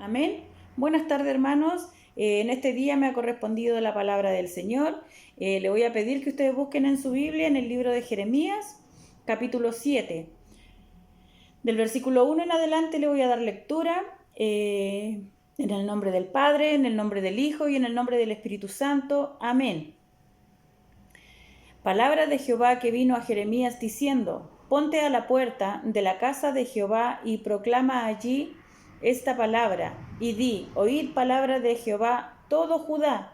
Amén. Buenas tardes, hermanos. En este día me ha correspondido la palabra del Señor. Le voy a pedir que ustedes busquen en su Biblia, en el libro de Jeremías, capítulo 7. Del versículo 1 en adelante le voy a dar lectura en el nombre del Padre, en el nombre del Hijo y en el nombre del Espíritu Santo. Amén. Palabra de Jehová que vino a Jeremías diciendo: Ponte a la puerta de la casa de Jehová y proclama allí esta palabra, y di: Oíd palabra de Jehová todo Judá,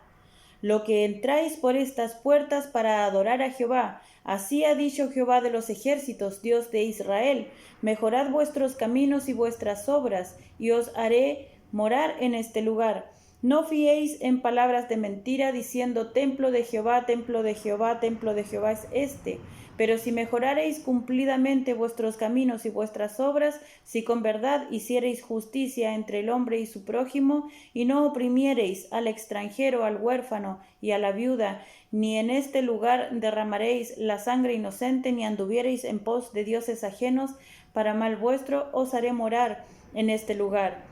lo que entráis por estas puertas para adorar a Jehová. Así ha dicho Jehová de los ejércitos, Dios de Israel: Mejorad vuestros caminos y vuestras obras, y os haré morar en este lugar. No fiéis en palabras de mentira, diciendo: templo de Jehová, templo de Jehová, templo de Jehová es este. Pero si mejorareis cumplidamente vuestros caminos y vuestras obras, si con verdad hiciereis justicia entre el hombre y su prójimo, y no oprimiereis al extranjero, al huérfano y a la viuda, ni en este lugar derramaréis la sangre inocente, ni anduviereis en pos de dioses ajenos, para mal vuestro os haré morar en este lugar,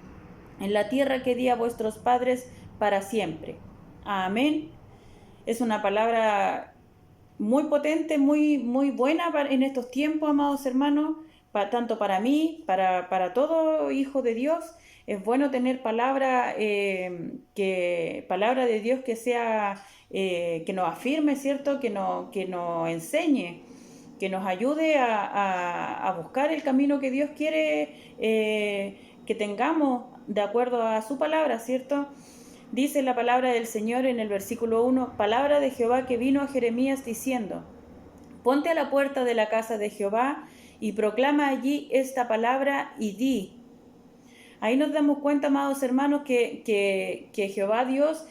en la tierra que di a vuestros padres para siempre. Amén. Es una palabra muy potente, muy buena en estos tiempos, amados hermanos, tanto para mí, para todo hijo de Dios. Es bueno tener palabra de Dios que sea, que nos afirme, ¿cierto? Que nos enseñe, que nos ayude a buscar el camino que Dios quiere que tengamos de acuerdo a su palabra, ¿cierto? Dice la palabra del Señor en el versículo 1, palabra de Jehová que vino a Jeremías diciendo: Ponte a la puerta de la casa de Jehová y proclama allí esta palabra y di. Ahí nos damos cuenta, amados hermanos, que Jehová Dios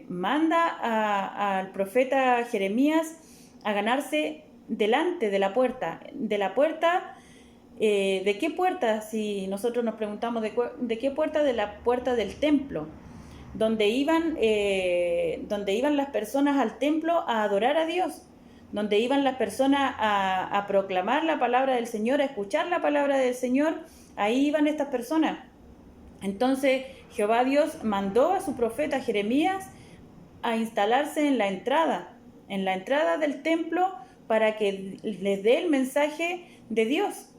manda al profeta Jeremías a ganarse delante de la puerta. ¿De qué puerta? Si nosotros nos preguntamos de qué puerta, de la puerta del templo, donde iban las personas al templo a adorar a Dios, donde iban las personas a proclamar la palabra del Señor, a escuchar la palabra del Señor. Ahí iban estas personas. Entonces Jehová Dios mandó a su profeta Jeremías a instalarse en la entrada del templo, para que les dé el mensaje de Dios,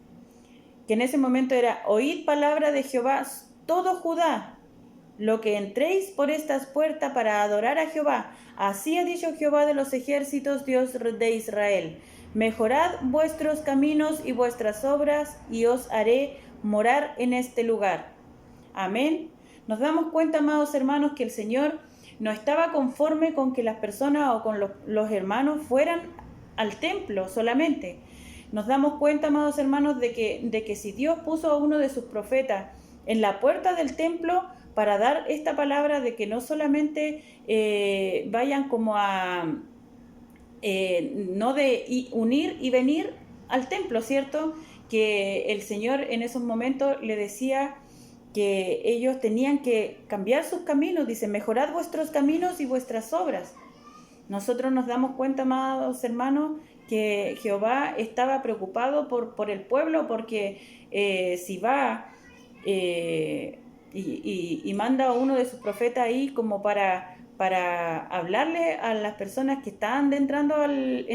que en ese momento era: oíd palabra de Jehová todo Judá, lo que entréis por estas puertas para adorar a Jehová. Así ha dicho Jehová de los ejércitos, Dios de Israel: mejorad vuestros caminos y vuestras obras, y os haré morar en este lugar. Amén. Nos damos cuenta, amados hermanos, que el Señor no estaba conforme con que las personas o con los hermanos fueran al templo solamente. Nos damos cuenta, amados hermanos, de que si Dios puso a uno de sus profetas en la puerta del templo para dar esta palabra, de que no solamente vayan como a no de unir y venir al templo, ¿cierto? Que el Señor en esos momentos le decía que ellos tenían que cambiar sus caminos. Dice: mejorad vuestros caminos y vuestras obras. Nosotros nos damos cuenta, amados hermanos, que Jehová estaba preocupado por el pueblo, porque si va y manda a uno de sus profetas ahí como para hablarle a las personas que estaban entrando al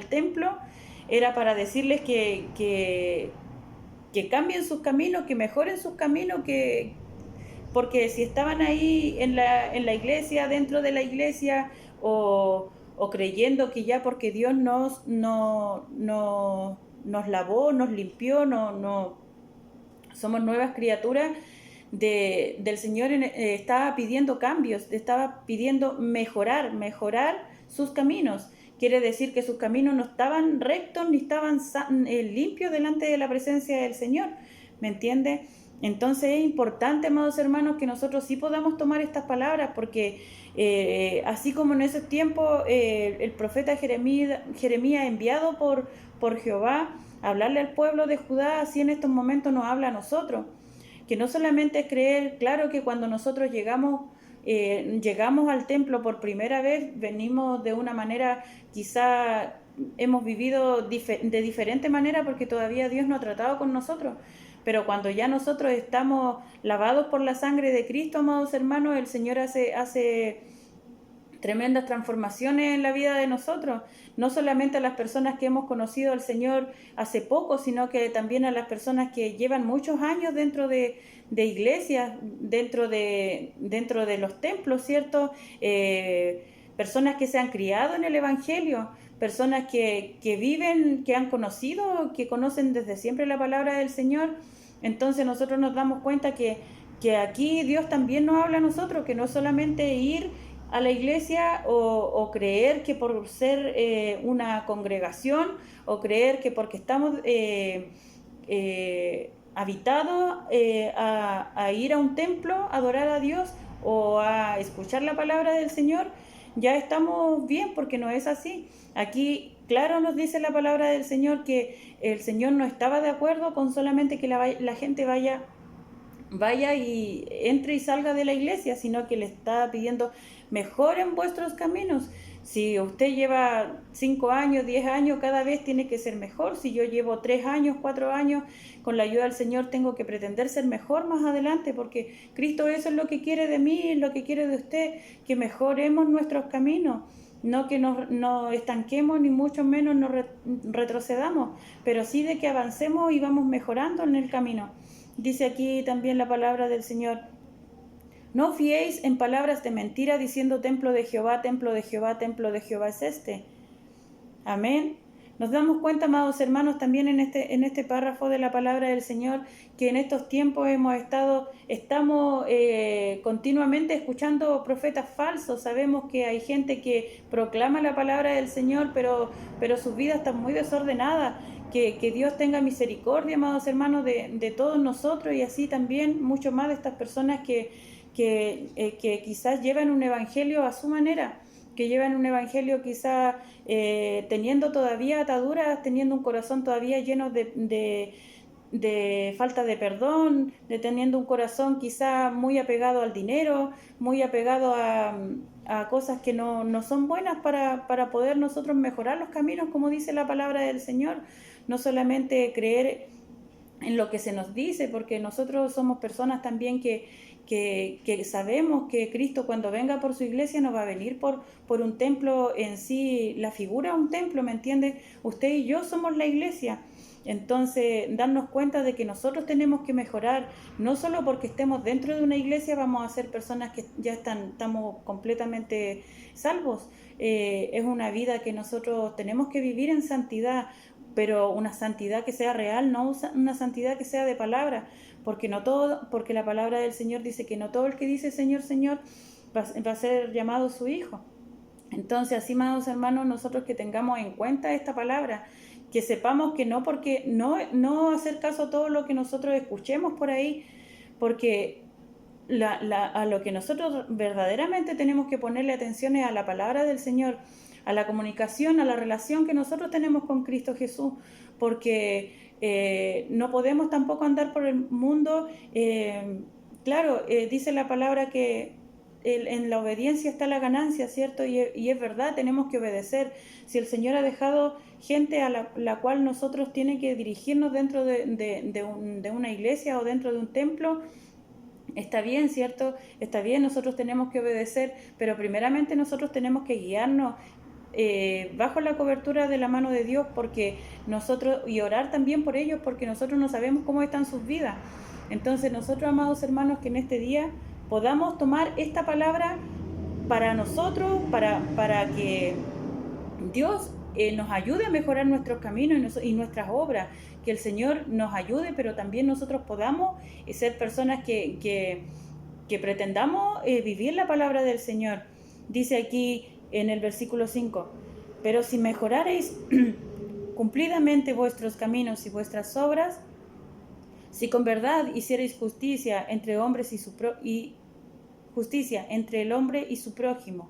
templo, era para decirles que cambien sus caminos, que mejoren sus caminos, porque si estaban ahí en la iglesia, dentro de la iglesia, o creyendo que ya porque Dios nos lavó, nos limpió, somos nuevas criaturas del Señor, estaba pidiendo cambios, estaba pidiendo mejorar sus caminos. Quiere decir que sus caminos no estaban rectos ni estaban limpios delante de la presencia del Señor. ¿Me entiende? Entonces es importante, amados hermanos, que nosotros sí podamos tomar estas palabras, porque así como en esos tiempos el profeta Jeremías enviado por Jehová a hablarle al pueblo de Judá, así en estos momentos nos habla a nosotros. Que no solamente es creer, claro que cuando nosotros llegamos al templo por primera vez, venimos de una manera, quizá hemos vivido de diferente manera, porque todavía Dios no ha tratado con nosotros, pero cuando ya nosotros estamos lavados por la sangre de Cristo, amados hermanos, el Señor hace tremendas transformaciones en la vida de nosotros, no solamente a las personas que hemos conocido al Señor hace poco, sino que también a las personas que llevan muchos años dentro de iglesias, dentro de los templos, ¿cierto? Personas que se han criado en el Evangelio, personas que viven, que han conocido, que conocen desde siempre la palabra del Señor. Entonces nosotros nos damos cuenta que aquí Dios también nos habla a nosotros, que no solamente ir a la iglesia o creer que por ser una congregación o creer que porque estamos habitados a ir a un templo, a adorar a Dios o a escuchar la palabra del Señor, ya estamos bien, porque no es así. Aquí claro nos dice la palabra del Señor que el Señor no estaba de acuerdo con solamente que la gente vaya y entre y salga de la iglesia, sino que le está pidiendo: mejoren vuestros caminos. Si usted lleva 5 años, 10 años, cada vez tiene que ser mejor. Si yo llevo 3 años, 4 años, con la ayuda del Señor tengo que pretender ser mejor más adelante, porque Cristo eso es lo que quiere de mí, es lo que quiere de usted, que mejoremos nuestros caminos. No que nos estanquemos, ni mucho menos nos retrocedamos, pero sí de que avancemos y vamos mejorando en el camino. Dice aquí también la palabra del Señor: no fiéis en palabras de mentira diciendo templo de Jehová, templo de Jehová, templo de Jehová es este. Amén. Nos damos cuenta, amados hermanos, también en este párrafo de la palabra del Señor, que en estos tiempos estamos continuamente escuchando profetas falsos. Sabemos que hay gente que proclama la palabra del Señor, pero sus vidas están muy desordenadas. Que Dios tenga misericordia, amados hermanos, de todos nosotros, y así también mucho más de estas personas que quizás llevan un evangelio a su manera, que llevan un evangelio quizás teniendo todavía ataduras, teniendo un corazón todavía lleno de falta de perdón, teniendo un corazón quizás muy apegado al dinero, muy apegado a cosas que no son buenas para poder nosotros mejorar los caminos, como dice la palabra del Señor. No solamente creer en lo que se nos dice, porque nosotros somos personas también que sabemos que Cristo, cuando venga por su iglesia, no va a venir por un templo en sí, la figura de un templo, ¿me entiende? Usted y yo somos la iglesia. Entonces, darnos cuenta de que nosotros tenemos que mejorar, no solo porque estemos dentro de una iglesia vamos a ser personas que ya estamos completamente salvos. Es una vida que nosotros tenemos que vivir en santidad, pero una santidad que sea real, no una santidad que sea de palabra, porque la palabra del Señor dice que no todo el que dice Señor, Señor va a ser llamado su hijo. Entonces, así, amados hermanos, nosotros que tengamos en cuenta esta palabra, que sepamos que no hacer caso a todo lo que nosotros escuchemos por ahí, porque a lo que nosotros verdaderamente tenemos que ponerle atención es a la palabra del Señor, a la comunicación, a la relación que nosotros tenemos con Cristo Jesús, porque no podemos tampoco andar por el mundo. Claro, dice la palabra que en la obediencia está la ganancia, ¿cierto? Y es verdad, tenemos que obedecer. Si el Señor ha dejado gente a la cual nosotros tienen que dirigirnos dentro de una iglesia o dentro de un templo, está bien, ¿cierto? Está bien, nosotros tenemos que obedecer, pero primeramente nosotros tenemos que guiarnos bajo la cobertura de la mano de Dios, y orar también por ellos, porque nosotros no sabemos cómo están sus vidas. Entonces nosotros, amados hermanos, que en este día podamos tomar esta palabra para nosotros, para que Dios nos ayude a mejorar nuestros caminos y nuestras obras, que el Señor nos ayude, pero también nosotros podamos ser personas que pretendamos vivir la palabra del Señor. Dice aquí en el versículo 5: pero si mejorareis cumplidamente vuestros caminos y vuestras obras, si con verdad hiciereis justicia entre hombres y justicia entre el hombre y su prójimo.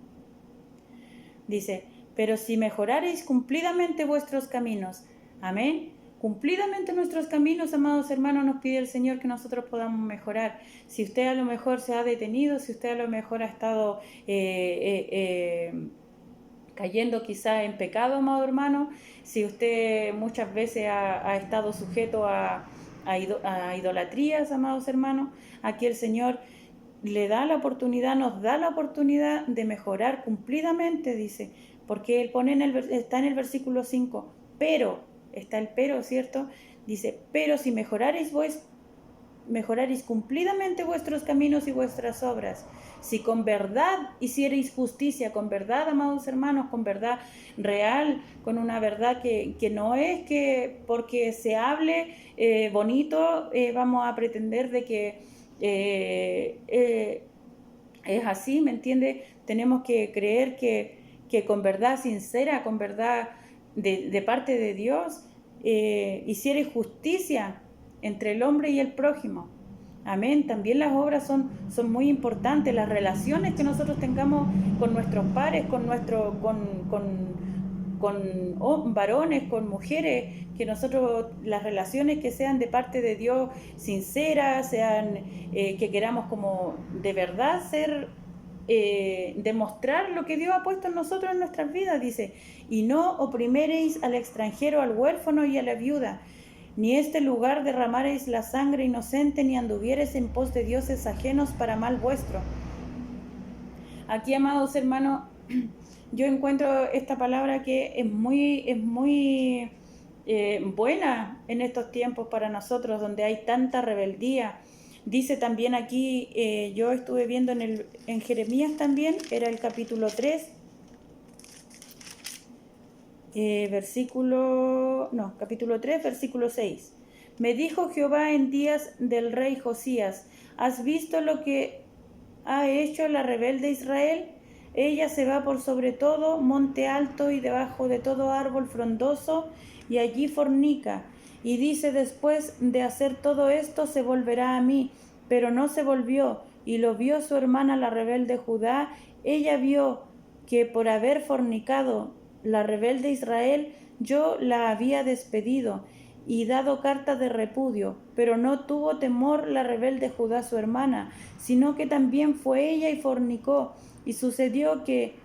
Dice: pero si mejorareis cumplidamente vuestros caminos. Amén. Cumplidamente nuestros caminos, amados hermanos, nos pide el Señor que nosotros podamos mejorar. Si usted a lo mejor se ha detenido, si usted a lo mejor ha estado cayendo quizá en pecado, amado hermano, si usted muchas veces ha estado sujeto a a idolatrías, amados hermanos. Aquí el Señor le da la oportunidad, nos da la oportunidad de mejorar cumplidamente, dice, porque Él pone está en el versículo 5, pero, está el pero, ¿cierto? Dice, pero si mejoraréis cumplidamente vuestros caminos y vuestras obras, si con verdad hiciereis justicia, con verdad, amados hermanos, con verdad real, con una verdad que no es que porque se hable bonito vamos a pretender de que es así, ¿me entiende? Tenemos que creer que con verdad sincera, con verdad de parte de Dios, hiciereis justicia entre el hombre y el prójimo. Amén. También las obras son muy importantes. Las relaciones que nosotros tengamos con nuestros pares, con varones, con mujeres, que nosotros, las relaciones que sean de parte de Dios sinceras, sean que queramos como de verdad demostrar lo que Dios ha puesto en nosotros en nuestras vidas, dice, y no oprimeréis al extranjero, al huérfano y a la viuda, ni este lugar derramaréis la sangre inocente, ni anduviereis en pos de dioses ajenos para mal vuestro. Aquí, amados hermanos, yo encuentro esta palabra que es muy buena en estos tiempos para nosotros, donde hay tanta rebeldía. Dice también aquí, yo estuve viendo en Jeremías también, era el capítulo 3, capítulo 3, versículo 6. Me dijo Jehová en días del rey Josías, ¿has visto lo que ha hecho la rebelde Israel? Ella se va por sobre todo monte alto y debajo de todo árbol frondoso, y allí fornica. Y dice, después de hacer todo esto se volverá a mí, pero no se volvió, y lo vio su hermana la rebelde Judá. Ella vio que por haber fornicado la rebelde Israel, yo la había despedido y dado carta de repudio, pero no tuvo temor la rebelde Judá su hermana, sino que también fue ella y fornicó. Y sucedió que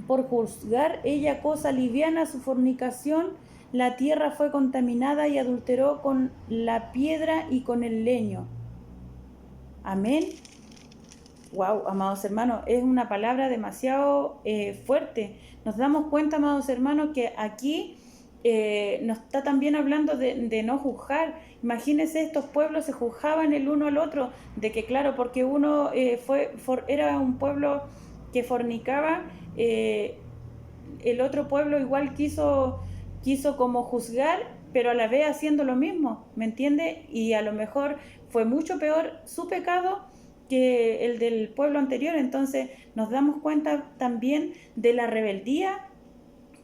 por juzgar ella cosa liviana su fornicación, la tierra fue contaminada y adulteró con la piedra y con el leño. Amén. Wow, amados hermanos, es una palabra demasiado fuerte. Nos damos cuenta, amados hermanos, que aquí nos está también hablando de no juzgar. Imagínense, estos pueblos se juzgaban el uno al otro, de que claro, porque uno era un pueblo que fornicaba, el otro pueblo igual quiso como juzgar, pero a la vez haciendo lo mismo, ¿me entiende? Y a lo mejor fue mucho peor su pecado que el del pueblo anterior. Entonces nos damos cuenta también de la rebeldía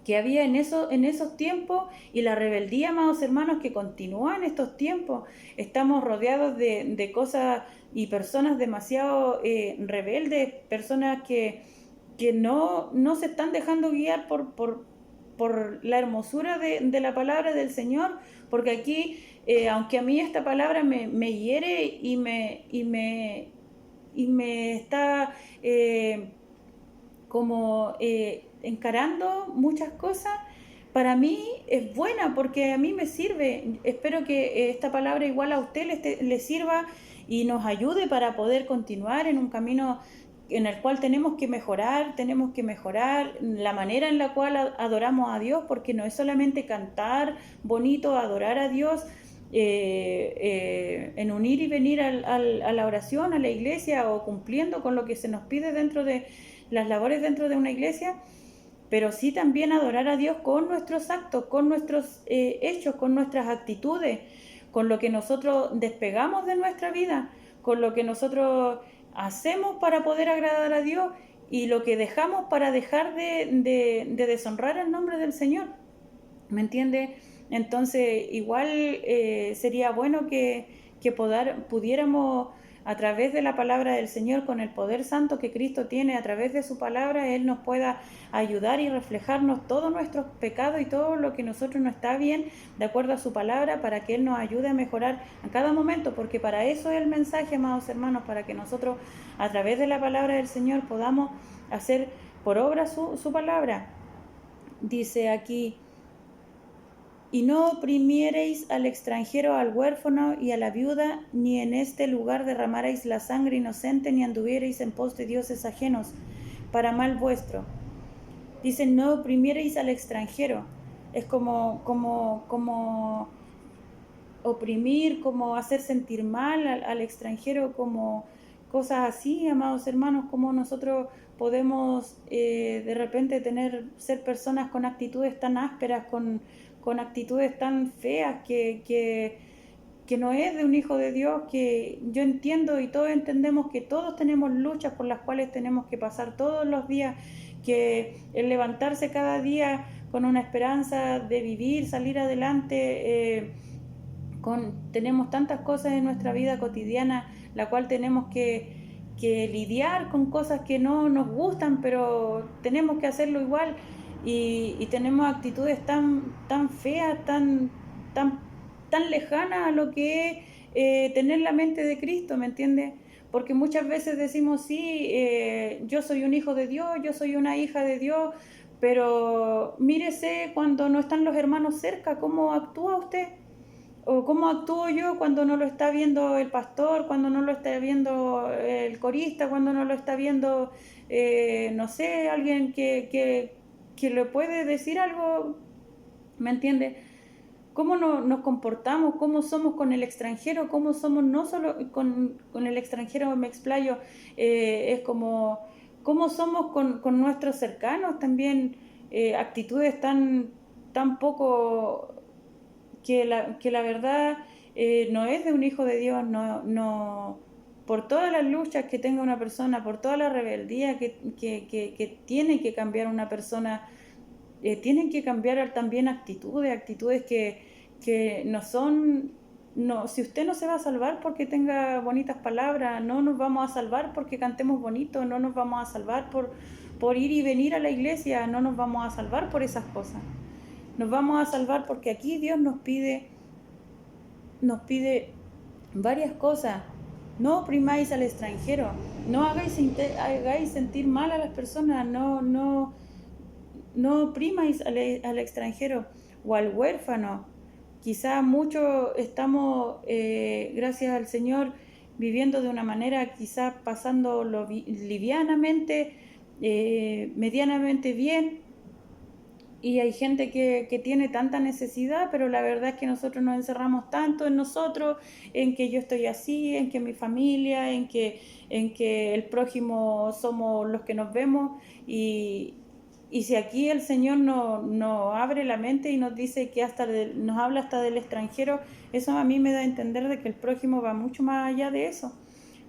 que había en esos tiempos, y la rebeldía, amados hermanos, que continúa en estos tiempos. Estamos rodeados de cosas y personas demasiado rebeldes, personas que no se están dejando guiar por la hermosura de la palabra del Señor, porque aquí, aunque a mí esta palabra me hiere y me está como encarando muchas cosas, para mí es buena, porque a mí me sirve. Espero que esta palabra igual a usted le sirva y nos ayude para poder continuar en un camino en el cual tenemos que mejorar la manera en la cual adoramos a Dios, porque no es solamente cantar bonito, adorar a Dios, en unir y venir a la oración, a la iglesia, o cumpliendo con lo que se nos pide dentro de las labores dentro de una iglesia, pero sí también adorar a Dios con nuestros actos, con nuestros hechos, con nuestras actitudes, con lo que nosotros despegamos de nuestra vida, con lo que nosotros hacemos para poder agradar a Dios, y lo que dejamos para dejar de deshonrar el nombre del Señor. ¿Me entiende? Entonces, igual sería bueno que pudiéramos, a través de la palabra del Señor, con el poder santo que Cristo tiene a través de su palabra, Él nos pueda ayudar y reflejarnos todos nuestros pecados y todo lo que nosotros no está bien, de acuerdo a su palabra, para que Él nos ayude a mejorar a cada momento, porque para eso es el mensaje, amados hermanos, para que nosotros, a través de la palabra del Señor, podamos hacer por obra su palabra. Dice aquí, Y no oprimiereis al extranjero, al huérfano y a la viuda, ni en este lugar derramaréis la sangre inocente, ni anduviereis en pos de dioses ajenos, para mal vuestro. Dicen, no oprimiereis al extranjero. Es como oprimir, como hacer sentir mal al extranjero, como cosas así, amados hermanos, como nosotros podemos de repente ser personas con actitudes tan ásperas, con actitudes tan feas que no es de un hijo de Dios, que yo entiendo y todos entendemos que todos tenemos luchas por las cuales tenemos que pasar todos los días, que el levantarse cada día con una esperanza de vivir, salir adelante, tenemos tantas cosas en nuestra vida cotidiana, la cual tenemos que lidiar con cosas que no nos gustan, pero tenemos que hacerlo igual, y tenemos actitudes tan feas, tan lejanas a lo que es tener la mente de Cristo, ¿me entiendes? Porque muchas veces decimos, sí, yo soy un hijo de Dios, yo soy una hija de Dios, pero mírese cuando no están los hermanos cerca, ¿cómo actúa usted? O cómo actúo yo cuando no lo está viendo el pastor, cuando no lo está viendo el corista, cuando no lo está viendo, no sé, alguien que le puede decir algo, ¿me entiende? ¿Cómo nos comportamos? ¿Cómo somos con el extranjero? ¿Cómo somos no solo con el extranjero? Me explayo, es como, ¿cómo somos con nuestros cercanos también? Actitudes tan poco que la verdad no es de un hijo de Dios, no, por todas las luchas que tenga una persona, por toda la rebeldía que tiene que cambiar una persona, tienen que cambiar también actitudes que no son, no, si usted no se va a salvar porque tenga bonitas palabras, no nos vamos a salvar porque cantemos bonito, no nos vamos a salvar por ir y venir a la iglesia, no nos vamos a salvar por esas cosas. Nos vamos a salvar porque aquí Dios nos pide varias cosas. No oprimáis al extranjero, no hagáis sentir mal a las personas, no oprimáis al extranjero o al huérfano. Quizá muchos estamos, gracias al Señor, viviendo de una manera, quizás pasándolo livianamente, medianamente bien, y hay gente que tiene tanta necesidad, pero la verdad es que nosotros nos encerramos tanto en nosotros, en que yo estoy así, en que mi familia, en que el prójimo somos los que nos vemos, y si aquí el Señor nos abre la mente y nos dice que nos habla hasta del extranjero, eso a mí me da a entender de que el prójimo va mucho más allá de eso.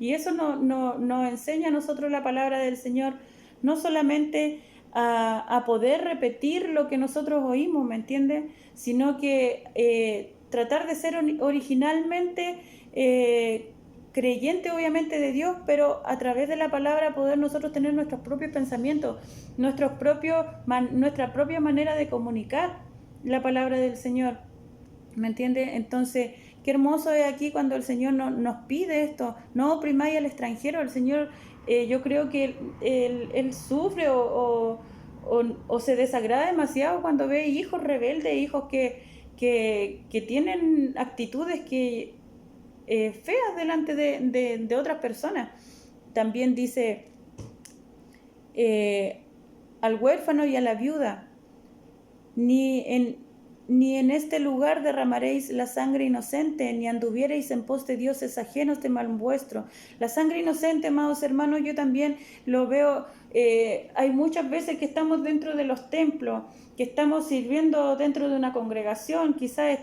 Y eso nos enseña a nosotros la palabra del Señor, no solamente a poder repetir lo que nosotros oímos, ¿me entiendes? Sino que tratar de ser originalmente creyente, obviamente, de Dios, pero a través de la palabra poder nosotros tener nuestros propios pensamientos, nuestra propia manera de comunicar la palabra del Señor, ¿me entiendes? Entonces, qué hermoso es aquí cuando el Señor nos pide esto, no oprimáis al extranjero. El Señor, yo creo que él sufre o se desagrada demasiado cuando ve hijos rebeldes, hijos que tienen actitudes feas delante de otras personas. También dice al huérfano y a la viuda, ni en este lugar derramaréis la sangre inocente, ni anduviereis en pos de dioses ajenos de mal vuestro. La sangre inocente, amados hermanos, yo también lo veo, hay muchas veces que estamos dentro de los templos, que estamos sirviendo dentro de una congregación, quizás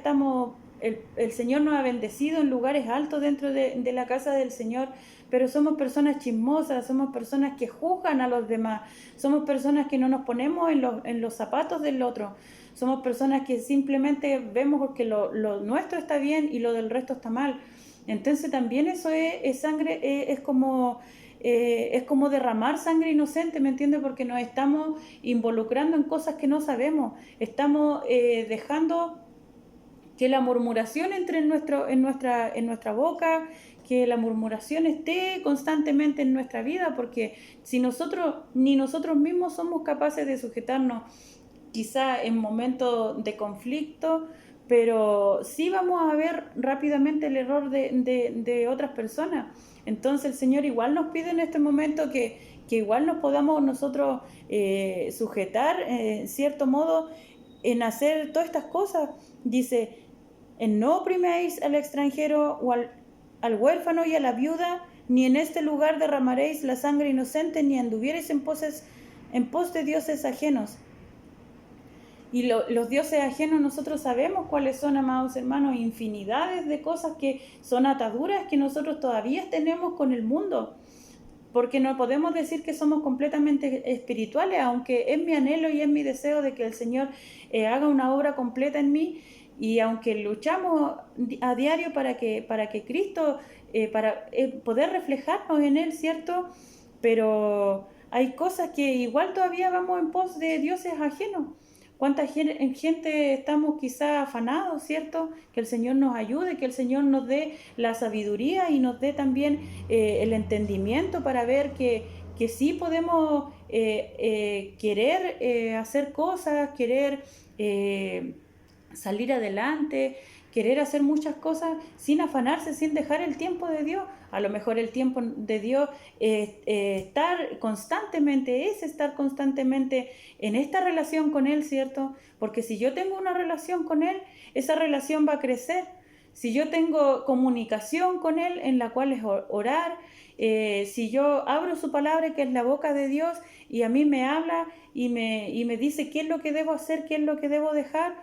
el Señor nos ha bendecido en lugares altos dentro de la casa del Señor, pero somos personas chismosas, somos personas que juzgan a los demás, somos personas que no nos ponemos en los zapatos del otro, somos personas que simplemente vemos que lo nuestro está bien y lo del resto está mal. Entonces también eso es sangre, es como derramar sangre inocente, ¿me entiendes? Porque nos estamos involucrando en cosas que no sabemos, estamos dejando que la murmuración entre en nuestra boca, que la murmuración esté constantemente en nuestra vida, porque si ni nosotros mismos somos capaces de sujetarnos, quizá en momentos de conflicto, pero sí vamos a ver rápidamente el error de otras personas. Entonces el Señor igual nos pide en este momento que igual nos podamos nosotros sujetar, en cierto modo, en hacer todas estas cosas. Dice, en no opriméis al extranjero o al huérfano y a la viuda, ni en este lugar derramaréis la sangre inocente, ni anduviereis en pos de dioses ajenos. Y los dioses ajenos nosotros sabemos cuáles son, amados hermanos, infinidades de cosas que son ataduras que nosotros todavía tenemos con el mundo, porque no podemos decir que somos completamente espirituales, aunque es mi anhelo y es mi deseo de que el Señor haga una obra completa en mí, y aunque luchamos a diario para que Cristo, para poder reflejarnos en Él, ¿cierto? Pero hay cosas que igual todavía vamos en pos de dioses ajenos. ¿Cuánta gente estamos quizá afanados, ¿cierto? Que el Señor nos ayude, que el Señor nos dé la sabiduría y nos dé también el entendimiento para ver que sí podemos querer hacer cosas, querer salir adelante, querer hacer muchas cosas sin afanarse, sin dejar el tiempo de Dios. A lo mejor el tiempo de Dios es estar constantemente en esta relación con Él, ¿cierto? Porque si yo tengo una relación con Él, esa relación va a crecer. Si yo tengo comunicación con Él, en la cual es orar, si yo abro su palabra, que es la boca de Dios, y a mí me habla y me dice qué es lo que debo hacer, qué es lo que debo dejar,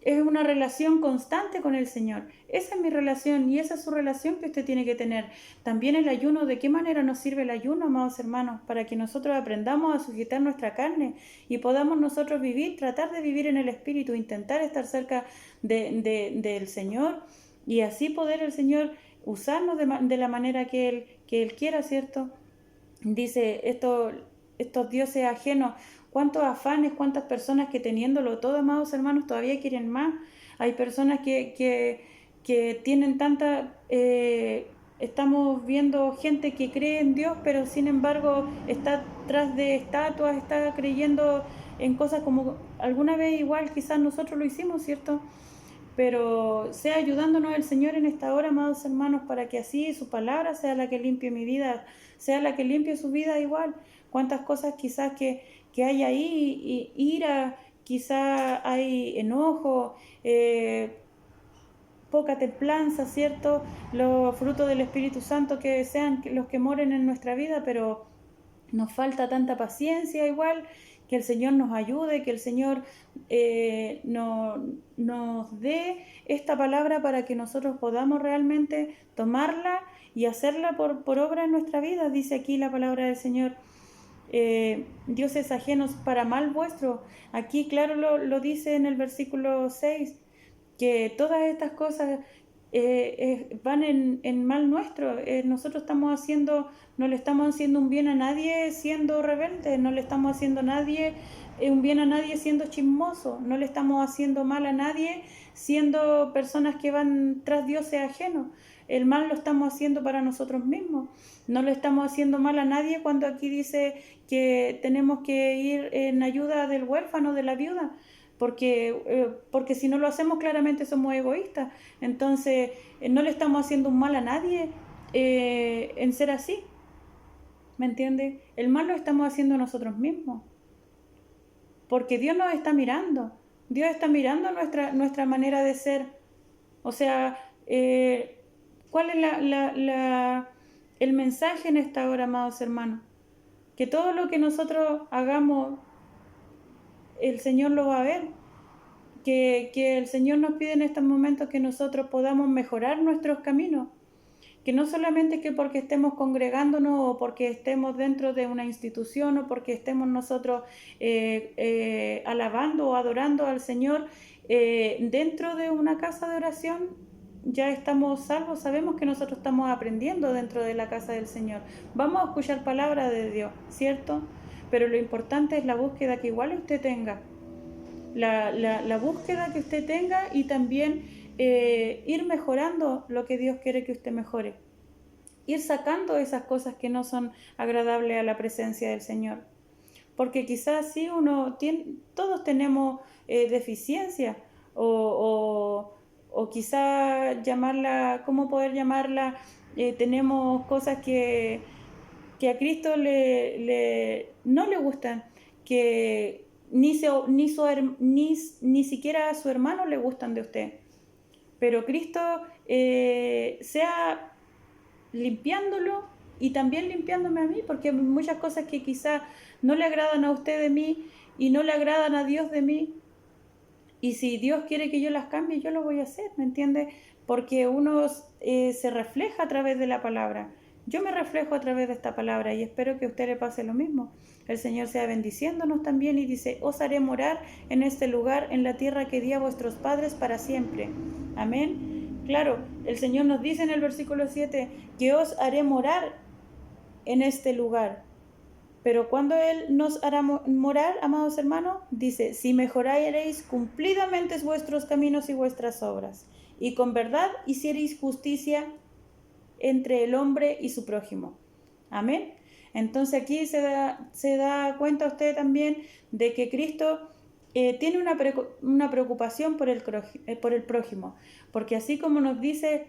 es una relación constante con el Señor. Esa es mi relación y esa es su relación que usted tiene que tener. También el ayuno, ¿de qué manera nos sirve el ayuno, amados hermanos? Para que nosotros aprendamos a sujetar nuestra carne y podamos nosotros vivir, tratar de vivir en el Espíritu, intentar estar cerca del Señor, y así poder el Señor usarnos de la manera que Él quiera, ¿cierto? Dice, estos dioses ajenos, cuántos afanes, cuántas personas que teniéndolo todo, amados hermanos, todavía quieren más. Hay personas que tienen tanta... estamos viendo gente que cree en Dios, pero sin embargo está tras de estatuas, está creyendo en cosas como alguna vez igual quizás nosotros lo hicimos, ¿cierto? Pero sea ayudándonos el Señor en esta hora, amados hermanos, para que así su palabra sea la que limpie mi vida, sea la que limpie su vida igual. Cuántas cosas quizás que hay ahí, ira, quizás hay enojo, poca templanza, ¿cierto? Los frutos del Espíritu Santo que sean los que moren en nuestra vida, pero nos falta tanta paciencia igual. Que el Señor nos ayude, que el Señor nos dé esta palabra para que nosotros podamos realmente tomarla y hacerla por obra en nuestra vida. Dice aquí la palabra del Señor, dioses ajenos para mal vuestro. Aquí claro lo dice en el versículo 6, que todas estas cosas van en mal nuestro. Nosotros no le estamos haciendo un bien a nadie siendo rebeldes, no le estamos haciendo un bien a nadie siendo chismoso, no le estamos haciendo mal a nadie siendo personas que van tras dioses ajenos. El mal lo estamos haciendo para nosotros mismos. No le estamos haciendo mal a nadie cuando aquí dice que tenemos que ir en ayuda del huérfano, de la viuda. Porque si no lo hacemos claramente somos egoístas. Entonces no le estamos haciendo un mal a nadie en ser así, ¿me entiende? El mal lo estamos haciendo nosotros mismos, porque Dios nos está mirando. Dios está mirando nuestra manera de ser. O sea, ¿cuál es el mensaje en esta hora, amados hermanos? Que todo lo que nosotros hagamos el Señor lo va a ver, que el Señor nos pide en estos momentos que nosotros podamos mejorar nuestros caminos, que no solamente que porque estemos congregándonos o porque estemos dentro de una institución o porque estemos nosotros alabando o adorando al Señor dentro de una casa de oración, ya estamos salvos. Sabemos que nosotros estamos aprendiendo dentro de la casa del Señor, vamos a escuchar palabra de Dios, ¿cierto? Pero lo importante es la búsqueda que igual usted tenga, la búsqueda que usted tenga, y también ir mejorando lo que Dios quiere que usted mejore, ir sacando esas cosas que no son agradables a la presencia del Señor. porque quizás sí todos tenemos deficiencia o quizás llamarla, ¿cómo poder llamarla? Tenemos cosas que a Cristo no le gustan, que ni siquiera a su hermano le gustan de usted. Pero Cristo sea limpiándolo y también limpiándome a mí, porque hay muchas cosas que quizás no le agradan a usted de mí y no le agradan a Dios de mí. Y si Dios quiere que yo las cambie, yo lo voy a hacer, ¿me entiende? Porque uno se refleja a través de la palabra. Yo me reflejo a través de esta palabra y espero que a usted le pase lo mismo. El Señor sea bendiciéndonos también y dice, os haré morar en este lugar, en la tierra que di a vuestros padres para siempre. Amén. Claro, el Señor nos dice en el versículo 7 que os haré morar en este lugar. Pero cuando Él nos hará morar, amados hermanos, dice, si mejoraréis cumplidamente vuestros caminos y vuestras obras, y con verdad hiciereis justicia entre el hombre y su prójimo. Amén. Entonces aquí se da cuenta usted también de que Cristo tiene una preocupación por el prójimo, porque así como nos dice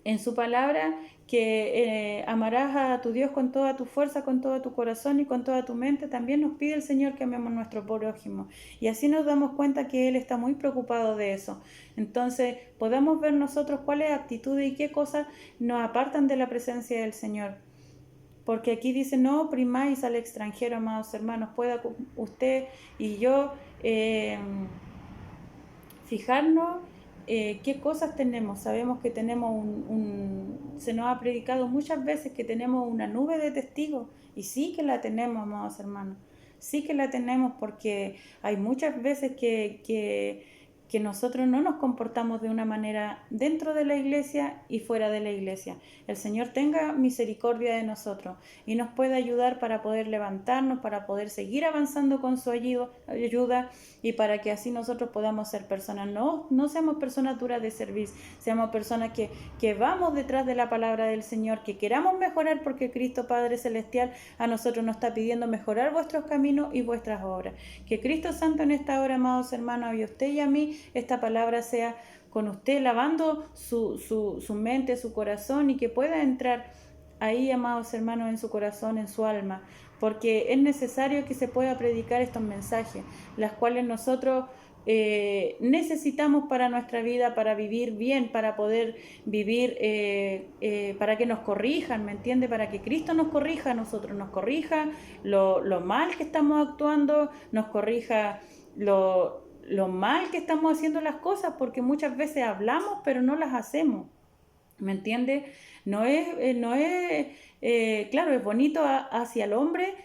en su palabra que amarás a tu Dios con toda tu fuerza, con todo tu corazón y con toda tu mente, también nos pide el Señor que amemos a nuestro prójimo. Y así nos damos cuenta que Él está muy preocupado de eso. Entonces podamos ver nosotros cuáles actitudes y qué cosas nos apartan de la presencia del Señor. Porque aquí dice, no oprimáis al extranjero, amados hermanos, pueda usted y yo fijarnos qué cosas tenemos. Sabemos que tenemos se nos ha predicado muchas veces que tenemos una nube de testigos, y sí que la tenemos, amados hermanos, sí que la tenemos, porque hay muchas veces que nosotros no nos comportamos de una manera dentro de la iglesia y fuera de la iglesia. El Señor tenga misericordia de nosotros y nos pueda ayudar para poder levantarnos, para poder seguir avanzando con su ayuda y para que así nosotros podamos ser personas, no seamos personas duras de servir, seamos personas que vamos detrás de la palabra del Señor, que queramos mejorar, porque Cristo Padre Celestial a nosotros nos está pidiendo mejorar vuestros caminos y vuestras obras. Que Cristo Santo en esta hora, amados hermanos, y a usted y a mí, esta palabra sea con usted lavando su mente, su corazón, y que pueda entrar ahí, amados hermanos, en su corazón, en su alma, porque es necesario que se pueda predicar estos mensajes, las cuales nosotros necesitamos para nuestra vida, para vivir bien, para poder vivir, para que nos corrijan, ¿me entiende? Para que Cristo nos corrija, a nosotros nos corrija lo mal que estamos actuando, nos corrija lo mal que estamos haciendo las cosas, porque muchas veces hablamos pero no las hacemos, ¿me entiende? Claro, es bonito hacia el hombre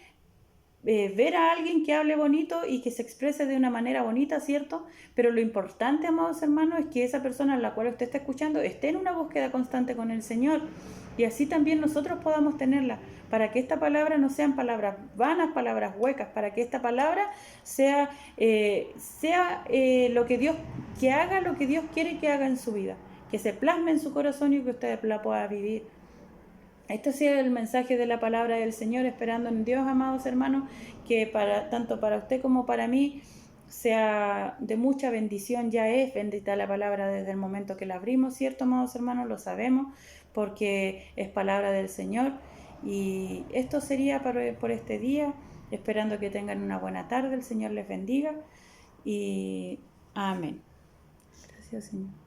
ver a alguien que hable bonito y que se exprese de una manera bonita, ¿cierto? Pero lo importante, amados hermanos, es que esa persona a la cual usted está escuchando esté en una búsqueda constante con el Señor, y así también nosotros podamos tenerla, para que esta palabra no sean palabras vanas, palabras huecas, para que esta palabra sea lo que Dios, que haga lo que Dios quiere que haga en su vida, que se plasme en su corazón y que usted la pueda vivir. Esto ha sido el mensaje de la palabra del Señor, esperando en Dios, amados hermanos, que tanto para usted como para mí sea de mucha bendición. Ya es bendita la palabra desde el momento que la abrimos, ¿cierto, amados hermanos? Lo sabemos, porque es palabra del Señor. Y esto sería por este día, esperando que tengan una buena tarde. El Señor les bendiga y amén. Gracias, Señor.